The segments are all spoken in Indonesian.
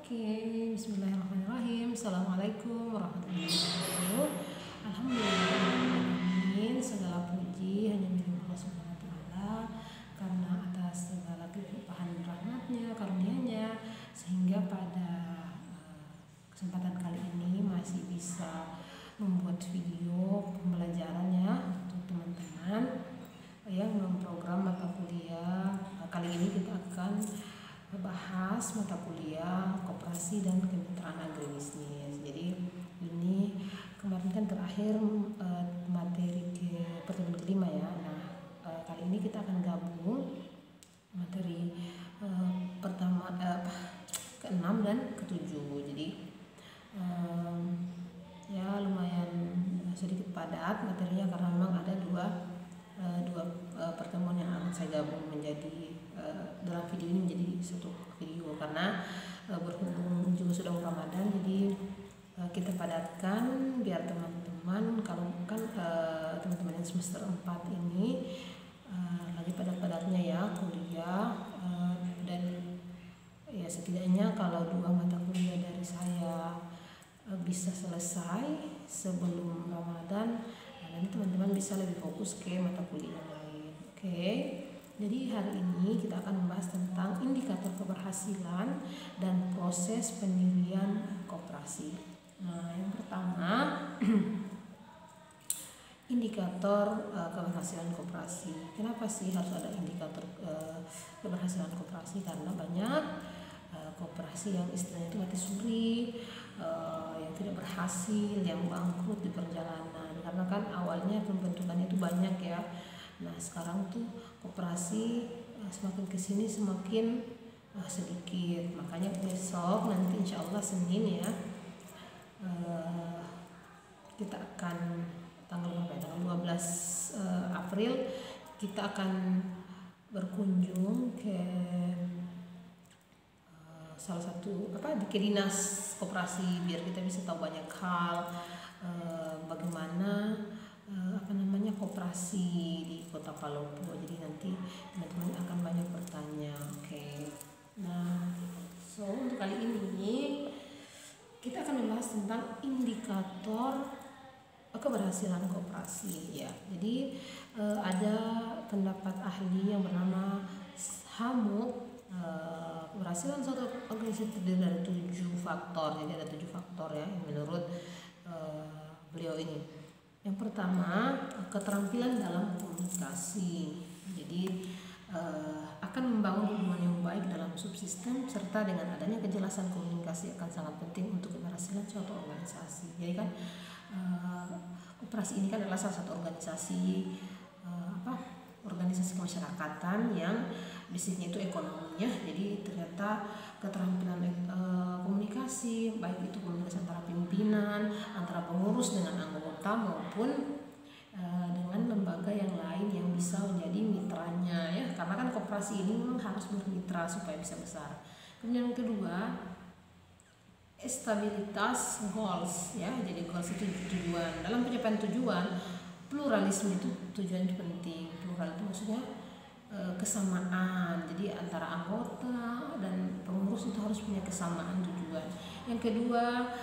Oke, bismillahirrahmanirrahim. Assalamualaikum warahmatullahi wabarakatuh. Alhamdulillah, segala puji hanya milik Allah Subhanahu wa Ta'ala, karena atas segala kelimpahan rahmatnya, karunia-Nya, sehingga pada kesempatan kali ini masih bisa membuat video pembelajarannya untuk teman-teman yang memprogram mata kuliah. Kali ini kita akan bahas mata kuliah koperasi dan kemitraan agribisnis. Jadi ini kemarin kan terakhir materi pertemuan kelima ya. Nah kali ini kita akan gabung materi pertama ke-6 dan ke-7. Jadi ya lumayan sedikit padat materinya karena memang ada dua pertemuan yang akan saya gabung menjadi dalam video ini menjadi satu video, karena berhubung juga sudah Ramadan, jadi kita padatkan biar teman-teman, kalau kan teman-teman yang semester 4 ini lagi padat-padatnya ya kuliah, dan ya setidaknya kalau 2 mata kuliah dari saya bisa selesai sebelum Ramadan, nanti teman-teman bisa lebih fokus ke mata kuliah yang lain. Oke. Jadi hari ini kita akan membahas tentang indikator keberhasilan dan proses pendirian koperasi. Nah, yang pertama indikator keberhasilan koperasi. Kenapa sih harus ada indikator keberhasilan koperasi? Karena banyak koperasi yang istilahnya itu mati suri, yang tidak berhasil, yang bangkrut di perjalanan. Karena kan awalnya pembentukannya itu banyak ya. Nah sekarang tuh koperasi semakin kesini semakin sedikit. Makanya besok nanti insya Allah Senin ya, kita akan tanggal 12 April kita akan berkunjung ke salah satu ke dinas koperasi, biar kita bisa tahu banyak hal bagaimana koperasi di Kota Palopo. Jadi nanti teman-teman akan banyak bertanya. Oke. Nah, untuk kali ini kita akan membahas tentang indikator keberhasilan koperasi ya. Jadi ada pendapat ahli yang bernama Hamuk. Keberhasilan suatu organisasi terdiri dari 7 faktor. Jadi ada 7 faktor ya menurut beliau ini. Yang pertama, keterampilan dalam komunikasi. Jadi akan membangun hubungan yang baik dalam subsistem, serta dengan adanya kejelasan komunikasi akan sangat penting untuk keberhasilan suatu organisasi. Jadi kan koperasi ini kan adalah salah satu organisasi organisasi kemasyarakatan yang bisnisnya itu ekonominya. Jadi ternyata keterampilan komunikasi, baik itu komunikasi antara pimpinan, antara pengurus dengan anggota maupun dengan lembaga yang lain yang bisa menjadi mitranya ya. Karena kan koperasi ini memang harus bermitra supaya bisa besar. Kemudian yang kedua, stabilitas goals ya. Jadi goals itu tujuan. Dalam pencapaian tujuan, pluralisme itu tujuan itu penting. Plural itu maksudnya kesamaan. Jadi antara anggota dan pengurus itu harus punya kesamaan tujuan. Yang kedua,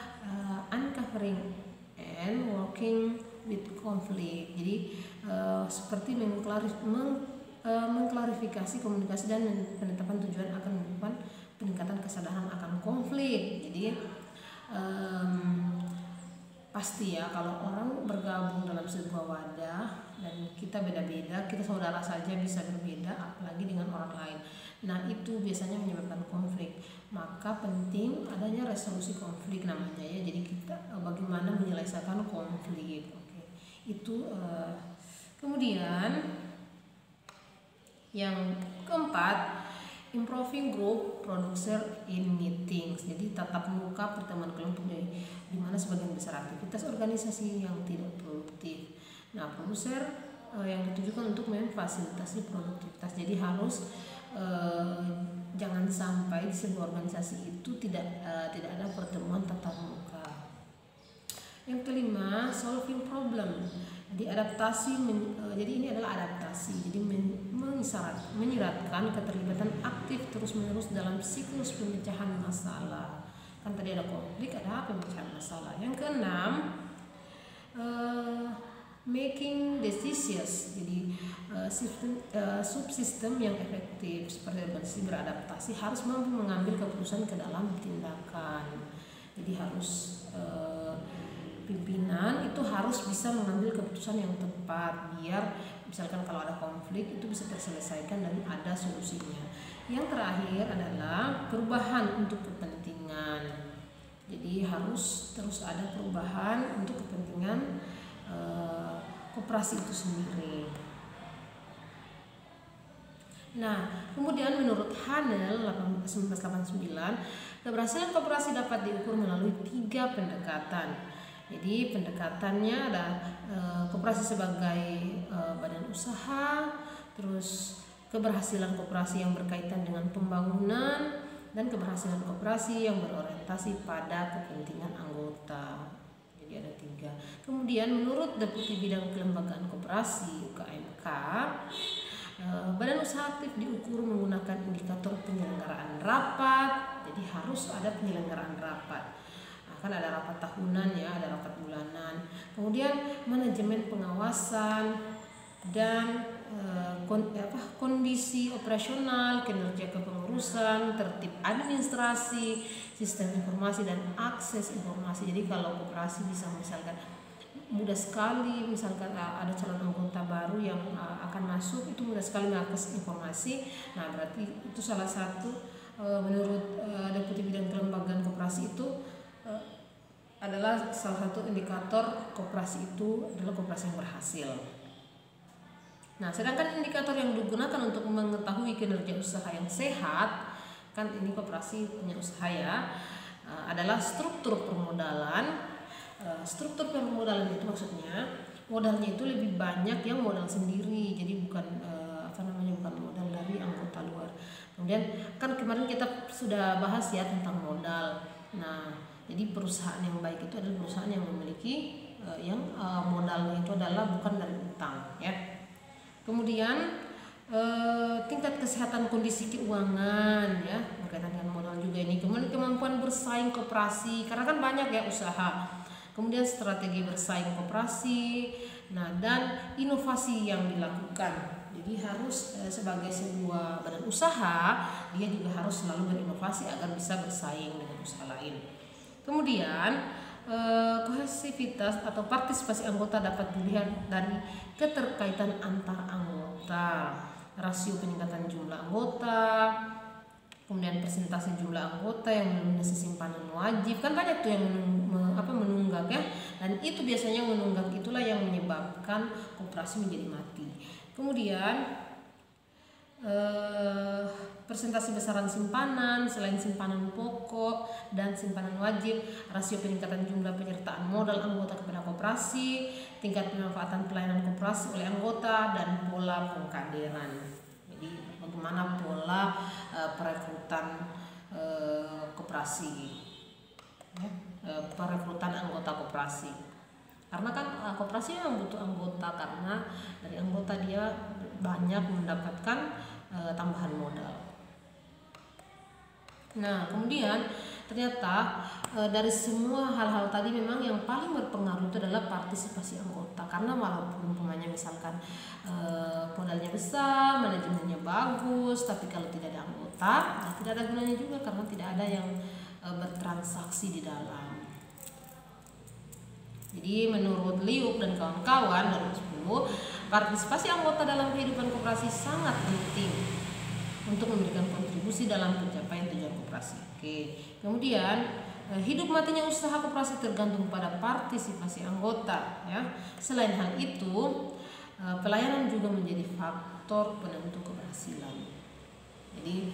uncovering and working with conflict. Jadi seperti mengklarifikasi komunikasi dan penetapan tujuan akan menyebabkan peningkatan kesadaran akan konflik. Jadi pasti ya kalau orang bergabung dalam sebuah wadah dan kita beda-beda, kita saudara saja bisa berbeda, apalagi dengan orang lain. Nah itu biasanya menyebabkan konflik. Maka penting adanya resolusi konflik namanya ya. Jadi kita bagaimana menyelesaikan konflik. Oke. Itu kemudian yang keempat, improving group producer in meetings. Jadi tatap muka pertemuan kelompok, di mana sebagian besar aktivitas organisasi yang tidak produktif. Nah, produser yang ditujukan untuk memfasilitasi produktivitas. Jadi harus jangan sampai di sebuah organisasi itu tidak ada pertemuan tatap muka. Yang kelima, solving problem. Jadi adaptasi, jadi ini adalah adaptasi. Jadi menyiratkan keterlibatan aktif terus-menerus dalam siklus pemecahan masalah. Kan tadi ada konflik, ada pemecahan masalah. Yang keenam, making decisions, jadi subsistem yang efektif seperti beradaptasi harus mampu mengambil keputusan ke dalam tindakan. Jadi harus pimpinan itu harus bisa mengambil keputusan yang tepat biar misalkan kalau ada konflik itu bisa terselesaikan dan ada solusinya. Yang terakhir adalah perubahan untuk kepentingan. Jadi harus terus ada perubahan untuk kepentingan koperasi itu sendiri. Nah, kemudian menurut Hanel 1989, keberhasilan koperasi dapat diukur melalui 3 pendekatan. Jadi pendekatannya ada koperasi sebagai badan usaha, terus keberhasilan koperasi yang berkaitan dengan pembangunan, dan keberhasilan koperasi yang berorientasi pada kepentingan anggota. Jadi ada 3. Kemudian menurut Deputi Bidang Kelembagaan Koperasi UKMK, badan usaha aktif diukur menggunakan indikator penyelenggaraan rapat. Jadi harus ada penyelenggaraan rapat. Kan ada rapat tahunan ya, ada rapat bulanan. Kemudian manajemen pengawasan dan kondisi operasional, kinerja kepengurusan, tertib administrasi, sistem informasi dan akses informasi. Jadi kalau koperasi bisa misalkan mudah sekali, misalkan ada calon anggota baru yang akan masuk, itu mudah sekali mengakses informasi. Nah, berarti itu salah satu menurut Deputi Bidang Kelembagaan Koperasi itu adalah salah satu indikator koperasi itu adalah koperasi yang berhasil. Nah, sedangkan indikator yang digunakan untuk mengetahui kinerja usaha yang sehat, kan ini koperasi punya usaha ya, adalah struktur permodalan. Struktur permodalan itu maksudnya modalnya itu lebih banyak yang modal sendiri, jadi bukan bukan modal dari anggota luar. Kemudian kan kemarin kita sudah bahas ya tentang modal. Nah, jadi perusahaan yang baik itu adalah perusahaan yang memiliki modalnya itu adalah bukan dari utang ya. Kemudian tingkat kesehatan kondisi keuangan ya, berkaitan dengan modal juga ini. Kemudian kemampuan bersaing koperasi, karena kan banyak ya usaha. Kemudian strategi bersaing koperasi, nah dan inovasi yang dilakukan. Jadi harus sebagai sebuah badan usaha, dia juga harus selalu berinovasi agar bisa bersaing dengan usaha lain. Kemudian kohesivitas atau partisipasi anggota dapat dilihat dari keterkaitan antar anggota, rasio peningkatan jumlah anggota, kemudian persentase jumlah anggota yang melunasi simpanan wajib. Kan banyak tuh yang menunggak ya, dan itu biasanya menunggak itulah yang menyebabkan koperasi menjadi mati. Kemudian persentase besaran simpanan selain simpanan pokok dan simpanan wajib, rasio peningkatan jumlah penyertaan modal anggota kepada koperasi, tingkat pemanfaatan pelayanan koperasi oleh anggota, dan pola pengkaderan. Jadi bagaimana pola perekrutan koperasi ya, perekrutan anggota koperasi. Karena kan koperasi yang butuh anggota, karena dari anggota dia banyak mendapatkan tambahan modal. Nah, kemudian ternyata dari semua hal-hal tadi memang yang paling berpengaruh itu adalah partisipasi anggota. Karena walaupun umpamanya misalkan modalnya besar, manajemennya bagus, tapi kalau tidak ada anggota, tidak ada gunanya juga, karena tidak ada yang bertransaksi di dalam. Jadi menurut Liuk dan kawan-kawan 2010, partisipasi anggota dalam kehidupan koperasi sangat penting untuk memberikan kontribusi dalam pencapaian tujuan koperasi. Oke. Kemudian hidup matinya usaha koperasi tergantung pada partisipasi anggota ya. Selain hal itu, pelayanan juga menjadi faktor penentu keberhasilan. Jadi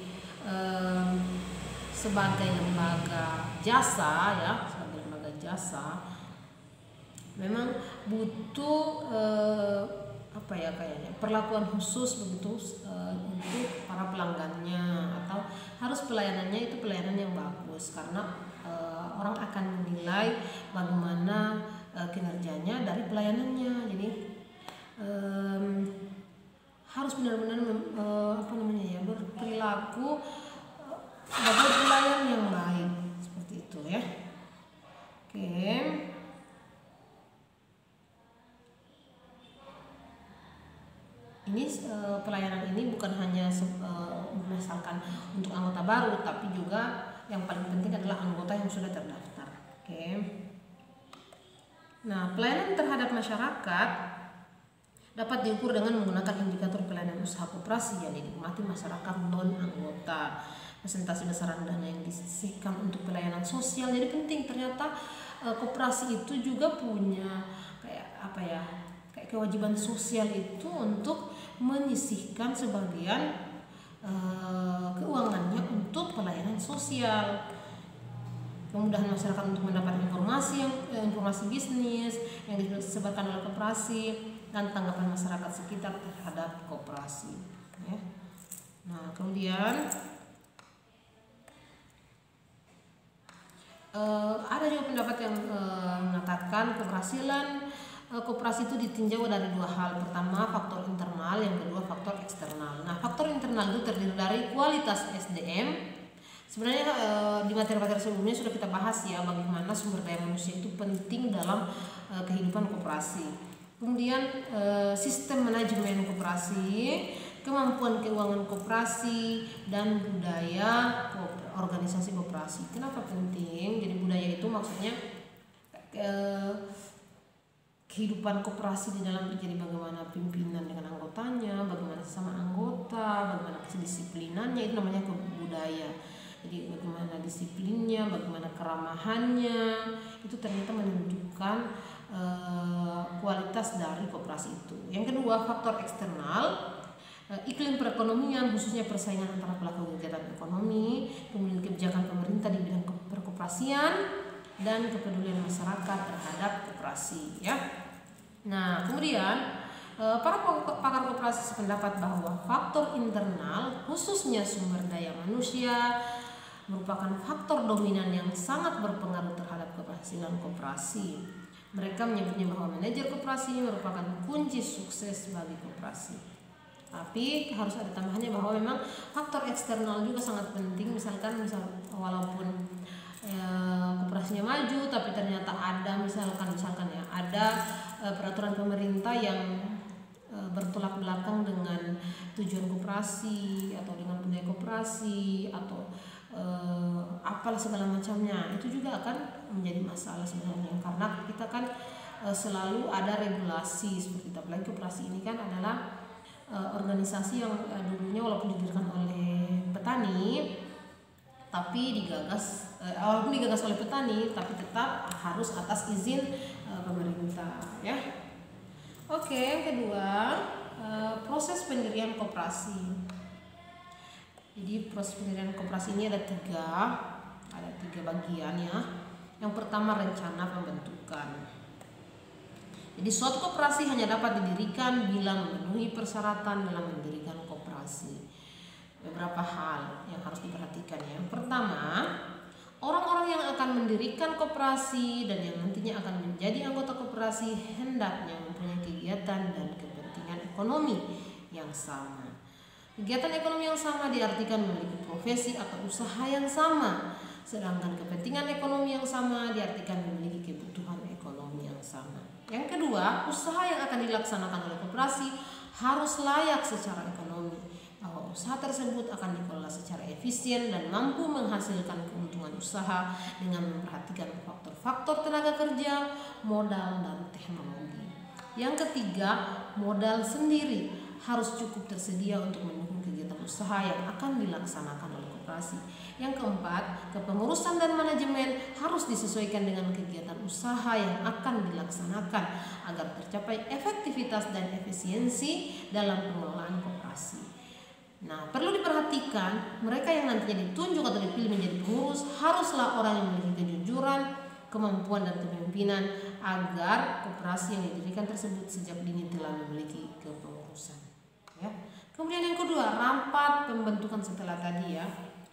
sebagai lembaga jasa ya, memang butuh perlakuan khusus begitu untuk para pelanggannya, atau harus pelayanannya itu pelayanan yang bagus, karena orang akan menilai bagaimana kinerjanya dari pelayanannya. Jadi harus benar-benar berperilaku sebagai pelayan yang baik, seperti itu ini pelayanan ini bukan hanya misalkan untuk anggota baru, tapi juga yang paling penting adalah anggota yang sudah terdaftar. Oke. Nah, pelayanan terhadap masyarakat dapat diukur dengan menggunakan indikator pelayanan usaha koperasi yang dinikmati masyarakat non anggota. Presentasi besaran dana yang disisihkan untuk pelayanan sosial. Jadi penting, ternyata koperasi itu juga punya kayak kewajiban sosial itu untuk menyisihkan sebagian keuangannya untuk pelayanan sosial. Kemudahan masyarakat untuk mendapat informasi bisnis yang disebarkan oleh koperasi, dan tanggapan masyarakat sekitar terhadap koperasi. Ya. Nah, kemudian ada juga pendapat yang mengatakan keberhasilan koperasi itu ditinjau dari dua hal. Pertama, faktor internal, yang kedua faktor eksternal. Nah, faktor internal itu terdiri dari kualitas SDM. Sebenarnya di materi-materi sebelumnya sudah kita bahas ya, bagaimana sumber daya manusia itu penting dalam kehidupan koperasi. Kemudian sistem manajemen koperasi, kemampuan keuangan koperasi, dan budaya organisasi koperasi. Kenapa penting? Jadi budaya itu maksudnya kehidupan koperasi di dalam, jadi bagaimana pimpinan dengan anggotanya, bagaimana sama anggota, bagaimana kedisiplinannya, itu namanya budaya. Jadi bagaimana disiplinnya, bagaimana keramahannya, itu ternyata menentukan kualitas dari koperasi itu. Yang kedua, faktor eksternal, iklim perekonomian, khususnya persaingan antara pelaku kegiatan ekonomi, kemudian kebijakan pemerintah di bidang perkoperasian, dan kepedulian masyarakat terhadap koperasi. Ya. Nah, kemudian para pakar koperasi sependapat bahwa faktor internal, khususnya sumber daya manusia, merupakan faktor dominan yang sangat berpengaruh terhadap keberhasilan koperasi. Mereka menyebutnya bahwa manajer koperasi merupakan kunci sukses bagi koperasi. Tapi harus ada tambahannya bahwa memang faktor eksternal juga sangat penting. Misalkan walaupun koperasinya maju, tapi ternyata ada misalkan ya ada peraturan pemerintah yang bertolak belakang dengan tujuan koperasi atau dengan budaya koperasi atau apalah segala macamnya, itu juga akan menjadi masalah sebenarnya, karena kita kan selalu ada regulasi seperti itu. Apalagi koperasi ini kan adalah organisasi yang dulunya walaupun didirikan oleh petani, tapi digagas oleh petani, tapi tetap harus atas izin pemerintah, ya. Oke, yang kedua, proses pendirian koperasi. Jadi proses pendirian koperasi ini ada tiga bagian ya. Yang pertama, rencana pembentukan. Jadi suatu koperasi hanya dapat didirikan bila memenuhi persyaratan dalam mendirikan koperasi. Beberapa hal yang harus diperhatikan ya. Yang pertama, orang-orang yang akan mendirikan koperasi dan yang nantinya akan menjadi anggota koperasi hendaknya mempunyai kegiatan dan kepentingan ekonomi yang sama. Kegiatan ekonomi yang sama diartikan memiliki profesi atau usaha yang sama, sedangkan kepentingan ekonomi yang sama diartikan memiliki kebutuhan ekonomi yang sama. Yang kedua, usaha yang akan dilaksanakan oleh koperasi harus layak secara ekonomi, bahwa usaha tersebut akan dikelola secara efisien dan mampu menghasilkan keuntungan usaha dengan memperhatikan faktor-faktor tenaga kerja, modal, dan teknologi. Yang ketiga, modal sendiri harus cukup tersedia untuk mendukung kegiatan usaha yang akan dilaksanakan oleh koperasi. Yang keempat, kepengurusan dan manajemen harus disesuaikan dengan kegiatan usaha yang akan dilaksanakan agar tercapai efektivitas dan efisiensi dalam pengelolaan koperasi. Nah, perlu diperhatikan, mereka yang nantinya ditunjuk atau dipilih menjadi pengurus haruslah orang yang memiliki kejujuran, kemampuan, dan kepemimpinan agar koperasi yang didirikan tersebut sejak dini telah memiliki kepengurusan. Ya. Kemudian yang kedua, rapat pembentukan setelah tadi ya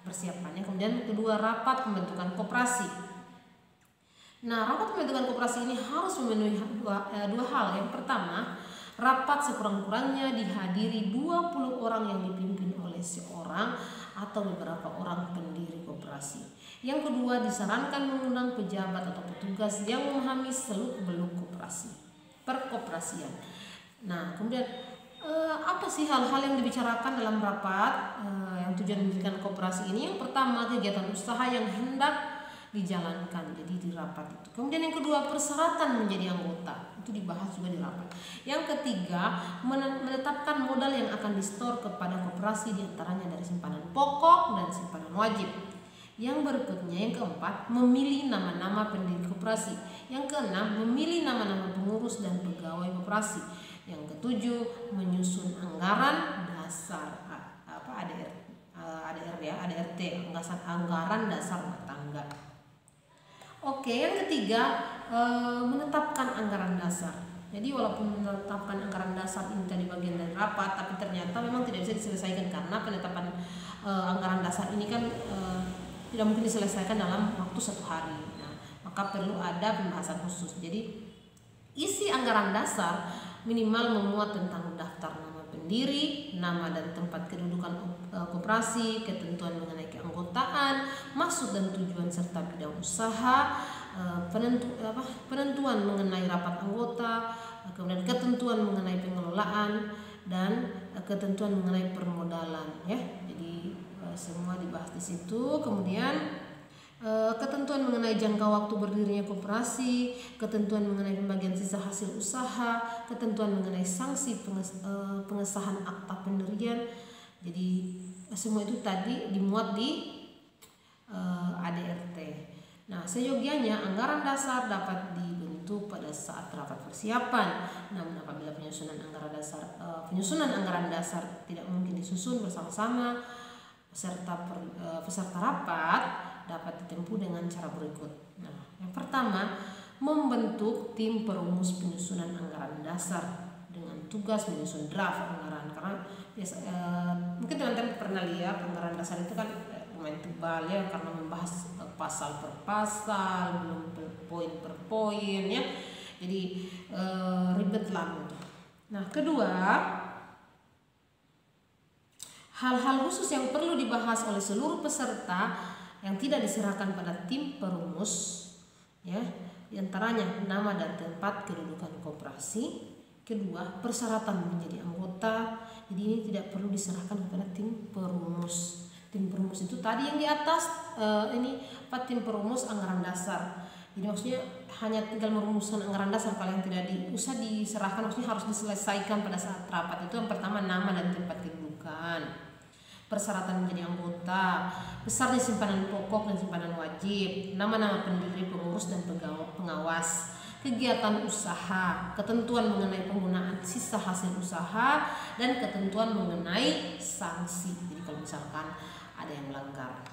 persiapannya. Kemudian kedua, rapat pembentukan koperasi. Nah, rapat pembentukan koperasi ini harus memenuhi dua hal. Yang pertama, rapat sekurang-kurangnya dihadiri 20 orang yang dipimpin oleh seorang atau beberapa orang pendiri koperasi. Yang kedua, disarankan mengundang pejabat atau petugas yang memahami seluk-beluk koperasi, perkoperasian. Nah, kemudian Apa sih hal-hal yang dibicarakan dalam rapat yang tujuan mendirikan koperasi ini? Yang pertama, kegiatan usaha yang hendak dijalankan, jadi di rapat itu. Kemudian yang kedua, persyaratan menjadi anggota, itu dibahas juga di rapat. Yang ketiga, menetapkan modal yang akan disetor kepada koperasi, diantaranya dari simpanan pokok dan simpanan wajib. Yang berikutnya, yang keempat, memilih nama-nama pendiri koperasi. Yang keenam, memilih nama-nama pengurus dan pegawai koperasi. Yang ketujuh, menyusun anggaran dasar ADRT, anggaran dasar rumah tangga. Oke, yang ketiga, menetapkan anggaran dasar. Jadi walaupun menetapkan anggaran dasar ini tadi bagian dari rapat, tapi ternyata memang tidak bisa diselesaikan karena penetapan anggaran dasar ini kan tidak mungkin diselesaikan dalam waktu 1 hari. Nah, maka perlu ada pembahasan khusus. Jadi isi anggaran dasar minimal memuat tentang daftar nama pendiri, nama dan tempat kedudukan koperasi, ketentuan mengenai keanggotaan, maksud dan tujuan serta bidang usaha, penentuan mengenai rapat anggota, kemudian ketentuan mengenai pengelolaan dan ketentuan mengenai permodalan, ya. Jadi semua dibahas di situ. Kemudian ketentuan mengenai jangka waktu berdirinya koperasi, ketentuan mengenai pembagian sisa hasil usaha, ketentuan mengenai sanksi pengesahan akta pendirian. Jadi semua itu tadi dimuat di ADRT. Nah, seyogianya anggaran dasar dapat dibentuk pada saat rapat persiapan. Namun apabila penyusunan anggaran dasar tidak mungkin disusun bersama-sama, peserta rapat dapat ditempuh dengan cara berikut. Nah, yang pertama, membentuk tim perumus penyusunan anggaran dasar dengan tugas menyusun draft anggaran. Karena mungkin teman-teman pernah lihat anggaran dasar itu kan lumayan tebal ya, karena membahas pasal per pasal, belum poin per poin ya. Jadi ribet lah gitu. Nah, kedua, hal-hal khusus yang perlu dibahas oleh seluruh peserta yang tidak diserahkan pada tim perumus, ya, diantaranya nama dan tempat kedudukan koperasi. Kedua, persyaratan menjadi anggota. Jadi ini tidak perlu diserahkan kepada tim perumus. Tim perumus itu tadi yang di atas, tim perumus anggaran dasar. Jadi maksudnya hanya tinggal merumuskan anggaran dasar, kalau yang tidak usah diserahkan, maksudnya harus diselesaikan pada saat rapat. Itu yang pertama, nama dan tempat kedudukan. Persyaratan menjadi anggota, besarnya simpanan pokok dan simpanan wajib, nama-nama pendiri, pengurus dan pengawas, kegiatan usaha, ketentuan mengenai penggunaan sisa hasil usaha, dan ketentuan mengenai sanksi. Jadi kalau misalkan ada yang melanggar.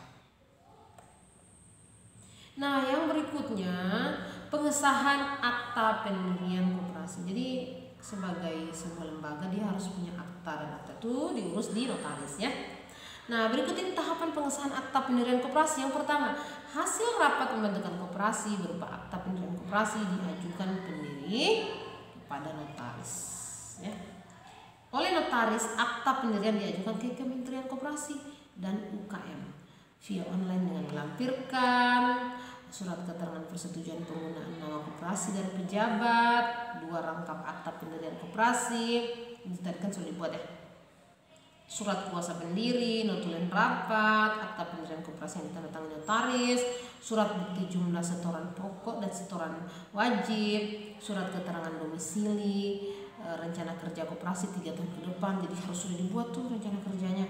Nah, yang berikutnya, pengesahan akta pendirian koperasi. Jadi sebagai sebuah lembaga dia harus punya akta, dan akta itu diurus di notaris ya. Nah, berikut ini tahapan pengesahan akta pendirian koperasi. Yang pertama, hasil rapat pembentukan koperasi berupa akta pendirian koperasi diajukan pendiri kepada notaris. Ya. Oleh notaris, akta pendirian diajukan ke Kementerian Koperasi dan UKM via online dengan melampirkan surat keterangan persetujuan penggunaan nama koperasi dari pejabat, 2 rangkap akta pendirian koperasi. Ini tadi kan sudah dibuat ya. Surat kuasa pendiri, notulen rapat, akta pendirian koperasi yang ditandatangani notaris, surat bukti jumlah setoran pokok dan setoran wajib, surat keterangan domisili, rencana kerja koperasi 3 tahun ke depan. Jadi harus sudah dibuat tuh rencana kerjanya,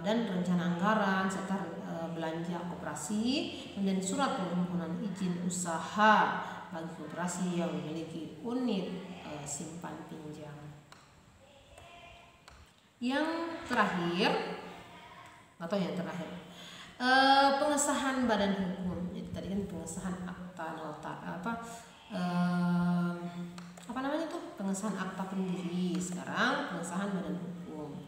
dan rencana anggaran serta belanja koperasi. Kemudian surat permohonan izin usaha bagi koperasi yang memiliki unit simpan pinjam. Yang terakhir, atau yang terakhir, pengesahan badan hukum. Jadi tadi kan pengesahan akta pengesahan akta pendiri. Sekarang pengesahan badan hukum.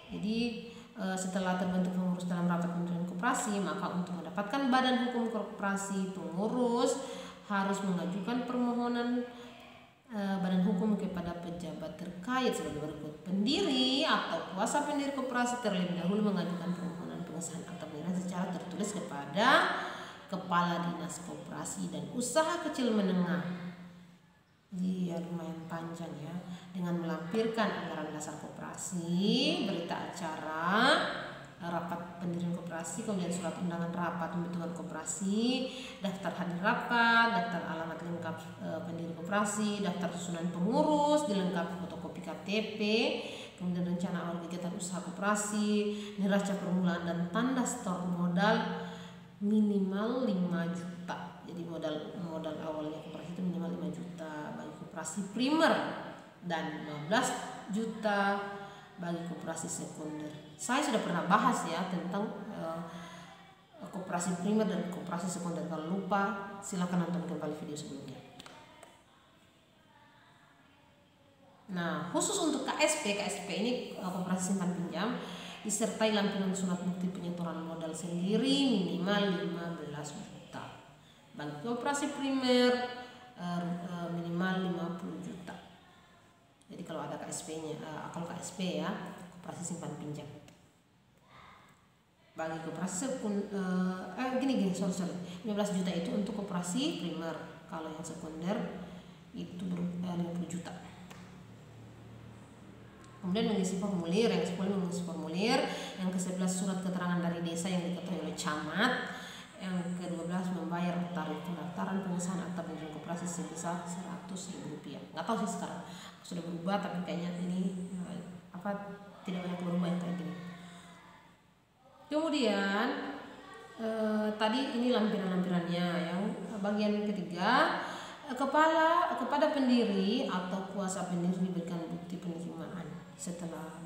Jadi setelah terbentuk pengurus dalam rapat pimpinan koperasi, maka untuk mendapatkan badan hukum koperasi, pengurus harus mengajukan permohonan badan hukum kepada pejabat terkait sebagai berikut. Pendiri atau kuasa pendiri koperasi terlebih dahulu mengajukan permohonan pengesahan akta pendirian secara tertulis kepada Kepala Dinas Koperasi dan Usaha Kecil Menengah Jadi ya lumayan panjang ya, dengan melampirkan anggaran dasar koperasi, berita acara, rapat pendirian koperasi, kemudian surat undangan rapat pembentukan koperasi, daftar hadir rapat, daftar alamat lengkap pendiri koperasi, daftar susunan pengurus, dilengkapi fotokopi KTP, kemudian rencana awal kegiatan usaha koperasi, neraca permulaan dan tanda setor modal minimal 5 juta. Jadi modal awalnya koperasi itu minimal 5 juta bagi koperasi primer dan 15 juta bagi koperasi sekunder. Saya sudah pernah bahas ya tentang koperasi primer dan koperasi sekunder. Kalau lupa silakan nonton kembali video sebelumnya. Nah, khusus untuk KSP ini koperasi simpan pinjam disertai lampiran surat bukti penyetoran modal sendiri minimal 15 juta. Bagi koperasi primer minimal 50 juta. Jadi kalau ada KSP-nya, kalau KSP ya, koperasi simpan pinjam. Bagi koperasi gini, sorry. 15 juta itu untuk koperasi primer. Kalau yang sekunder itu 50 juta. Kemudian mengisi formulir, yang ke-10 mengisi formulir, yang ke-11 surat keterangan dari desa yang diketahui oleh camat, yang ke-12 membayar tarif pendaftaran pengesahan akta pendirian koperasi sebesar Rp100.000. Nggak tahu sih sekarang sudah berubah, tapi kayaknya ini tidak banyak berubah yang kayak gini. Kemudian tadi ini lampiran-lampirannya. Yang bagian ketiga, kepada pendiri atau kuasa pendiri diberikan bukti penerimaan setelah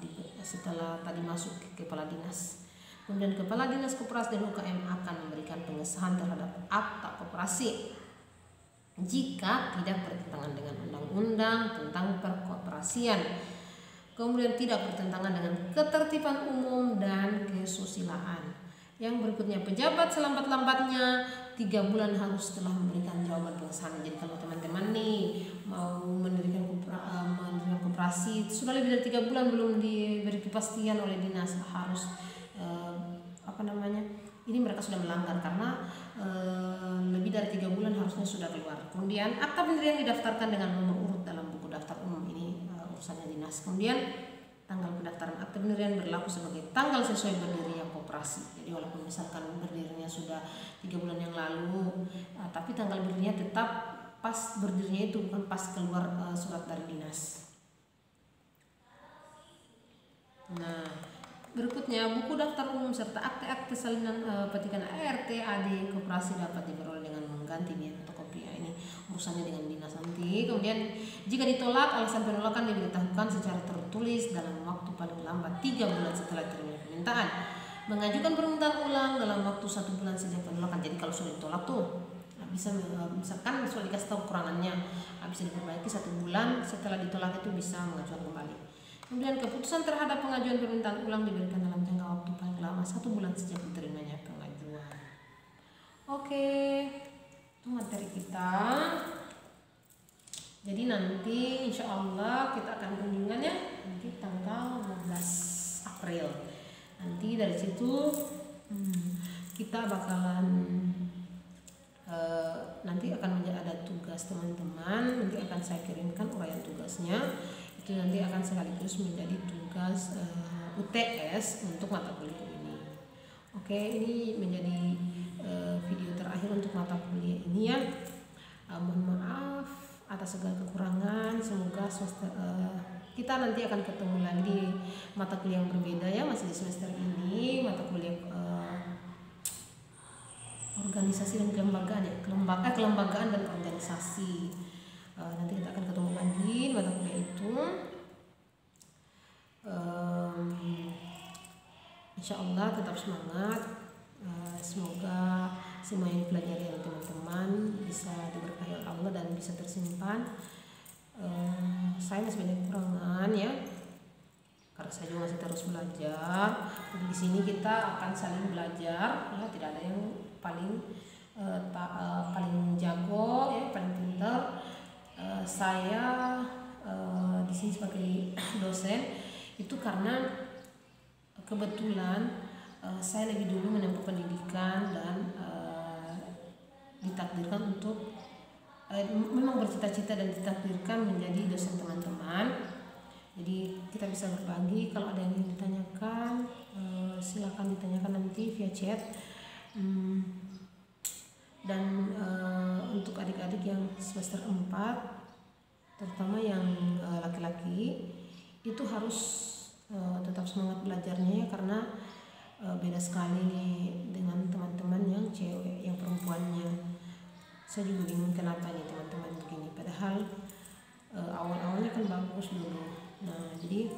tadi masuk ke kepala dinas. Kemudian kepala dinas koperasi dan UKM akan memberikan pengesahan terhadap akta koperasi jika tidak bertentangan dengan undang-undang tentang perkoperasian, kemudian tidak bertentangan dengan ketertiban umum dan kesusilaan. Yang berikutnya, pejabat selambat-lambatnya 3 bulan harus telah memberikan jawaban pengesahan. Jadi kalau teman-teman nih mau mendirikan koperasi sudah lebih dari 3 bulan belum diberi kepastian oleh dinas, harus ini mereka sudah melanggar, karena lebih dari 3 bulan harusnya sudah keluar. Kemudian akta pendirian didaftarkan dengan nomor urut dalam buku daftar umum, ini urusannya dinas. Kemudian tanggal pendaftaran akta pendirian berlaku sebagai tanggal sesuai berdirinya koperasi. Jadi walaupun misalkan berdirinya sudah 3 bulan yang lalu, tapi tanggal berdirinya tetap pas berdirinya itu, bukan pas keluar surat dari dinas. Nah, berikutnya buku daftar umum serta akte-akte salinan petikan ART AD koperasi dapat diperoleh dengan mengganti biaya fotokopi. Ini urusannya dengan dinas nanti. Kemudian jika ditolak, alasan penolakan diberitahukan secara tertulis dalam waktu paling lambat 3 bulan setelah terima permintaan. Mengajukan permintaan ulang dalam waktu 1 bulan sejak penolakan. Jadi kalau sudah ditolak tuh bisa, misalkan sudah dikasih tahu kekurangannya, bisa diperbaiki 1 bulan setelah ditolak itu bisa mengajukan kembali. Kemudian keputusan terhadap pengajuan permintaan ulang diberikan dalam jangka waktu paling lama 1 bulan sejak diterimanya pengajuan. Oke, itu materi kita. Jadi nanti insya Allah kita akan kunjungannya nanti tanggal 15 April. Nanti dari situ kita bakalan nanti akan ada tugas teman-teman, nanti akan saya kirimkan uraian tugasnya. Itu nanti akan sekaligus menjadi tugas UTS untuk mata kuliah ini. Oke, ini menjadi video terakhir untuk mata kuliah ini ya. Mohon maaf atas segala kekurangan. Semoga kita nanti akan ketemu lagi di mata kuliah yang berbeda ya, masih di semester ini, mata kuliah organisasi dan kelembagaan ya, kelembagaan dan organisasi. Nanti kita akan ketemu lagi mata kuliah itu. Insya Allah tetap semangat. Semoga semua yang dipelajari oleh teman-teman bisa diberkahi oleh Allah dan bisa tersimpan. Saya masih banyak kekurangan ya, karena saya juga masih terus belajar. Jadi di sini kita akan saling belajar ya, tidak ada yang paling jago ya, paling pintar. Saya di sini sebagai dosen itu karena kebetulan saya lebih dulu menempuh pendidikan dan ditakdirkan untuk memang bercita-cita dan ditakdirkan menjadi dosen teman-teman. Jadi kita bisa berbagi. Kalau ada yang ingin ditanyakan, silakan ditanyakan nanti via chat. Dan untuk adik-adik yang semester 4, terutama yang laki-laki, itu harus tetap semangat belajarnya, karena beda sekali nih dengan teman-teman yang cewek, yang perempuannya. Saya juga bingung kenapa nih teman-teman begini, padahal awal-awalnya kan bagus dulu. Nah jadi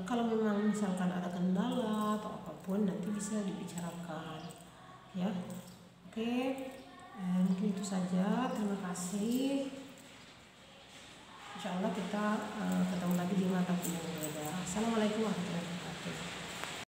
kalau memang misalkan ada kendala atau apapun, nanti bisa dibicarakan ya. Oke, mungkin itu saja. Terima kasih. Insya Allah kita ketemu lagi di mata kuliah yang berbeda. Assalamualaikum warahmatullahi wabarakatuh.